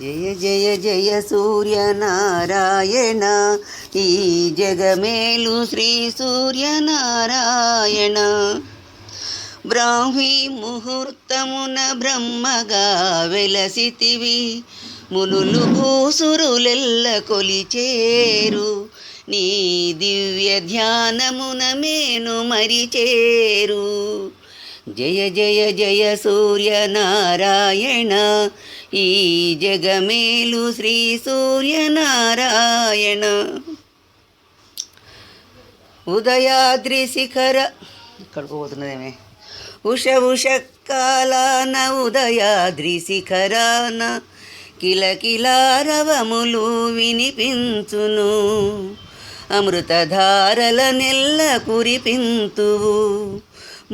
జయ జయ జయ సూర్యనారాయణ, ఈ జగమేలు శ్రీ సూర్యనారాయణ. బ్రాహ్మీ ముహూర్తమున బ్రహ్మగా వెలసితివి, మునులు భూసురులెల్ల కొలిచేరు. నీ దివ్య ధ్యానమున మేను మరిచేరు. జయ జయ జయ సూర్యనారాయణ, ఈ జగమేలు శ్రీ సూర్యనారాయణ. ఉదయాద్రి శిఖర ఇక్కడికి పోతున్నదేమే ఉష ఉష కాలాన ఉదయాద్రి శిఖరాన కిలకిలారవములు వినిపించును. అమృతధారల నెల్ల కురిపింతువు,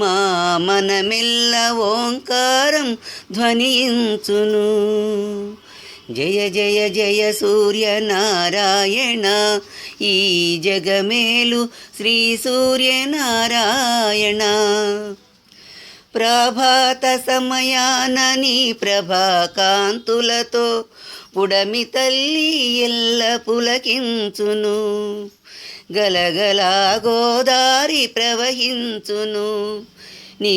మా మనమెల్ల ఓంకారం ధ్వనించును. జయ జయ జయ సూర్యనారాయణ, ఈ జగమేలు శ్రీ సూర్యనారాయణ. ప్రభాత సమయాన నీ ప్రభాకాంతులతో పుడమి తల్లి ఎల్ల పులకించును. గలగలా గోదారి ప్రవహించును, నీ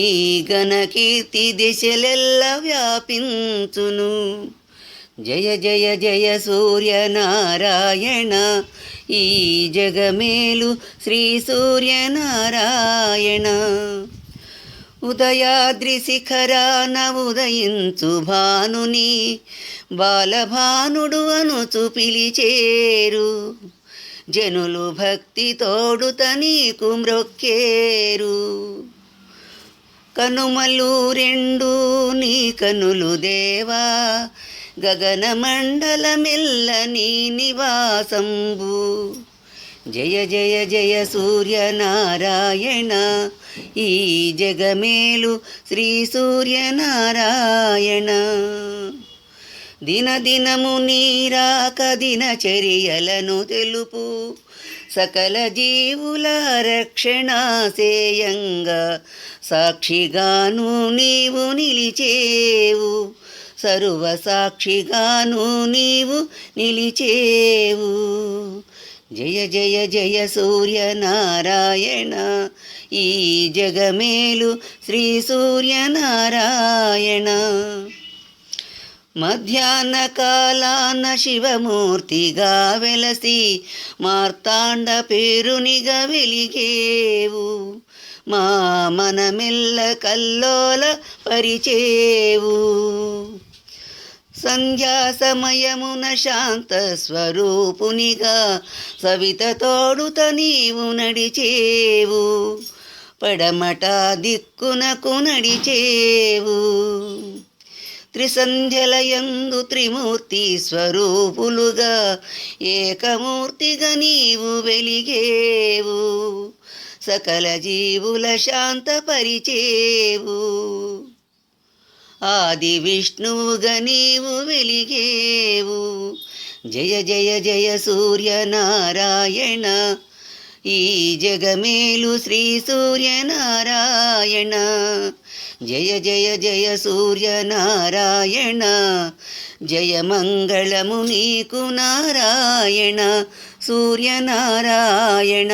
ఘనకీర్తి దిశలెల్ల వ్యాపించును. జయ జయ జయ సూర్యనారాయణ, ఈ జగమేలు శ్రీ సూర్యనారాయణ. ఉదయాద్రి శిఖరాన ఉదయించు భానుని బాలభానుడు అనుచు పిలిచేరు. జనులు భక్తి తోడుత నీకు మ్రొక్కేరు. కనుమలు రెండు నీ కనులు దేవా, గగన మండలమెల్ల నీ నివాసంబు. జయ జయ జయ సూర్యనారాయణ, ఈ జగమేలు శ్రీ సూర్యనారాయణ. దినదినము నీరాక దినచర్యలను తెలుపు, సకల జీవుల రక్షణాసేయంగా సాక్షిగాను నీవు నిలిచేవు. సర్వ సాక్షిగాను నీవు నిలిచేవు. జయ జయ జయ సూర్యనారాయణ, ఈ జగమేలు శ్రీ సూర్యనారాయణ. మధ్యాహ్న కాలాన శివమూర్తిగా వెలసి మార్తాండ పేరునిగా వెలిగేవు. మా మనమెల్ల కల్లోల పరిచేవు. సంధ్యా సమయమున శాంత స్వరూపునిగా సవిత తోడుత నీవు నడిచేవు. పడమట దిక్కునకు నడిచేవు. త్రిసంధ్యలయందు త్రిమూర్తి స్వరూపులుగా ఏకమూర్తిగా నీవు వెలిగేవు. సకల జీవుల శాంతపరిచేవు. ఆది విష్ణువుగా నీవు వెలిగేవు. జయ జయ జయ సూర్యనారాయణ, ఈ జగమేలు శ్రీ సూర్యనారాయణ. జయ జయ జయ సూర్యనారాయణ, జయ మంగళము నీకు నారాయణ సూర్యనారాయణ.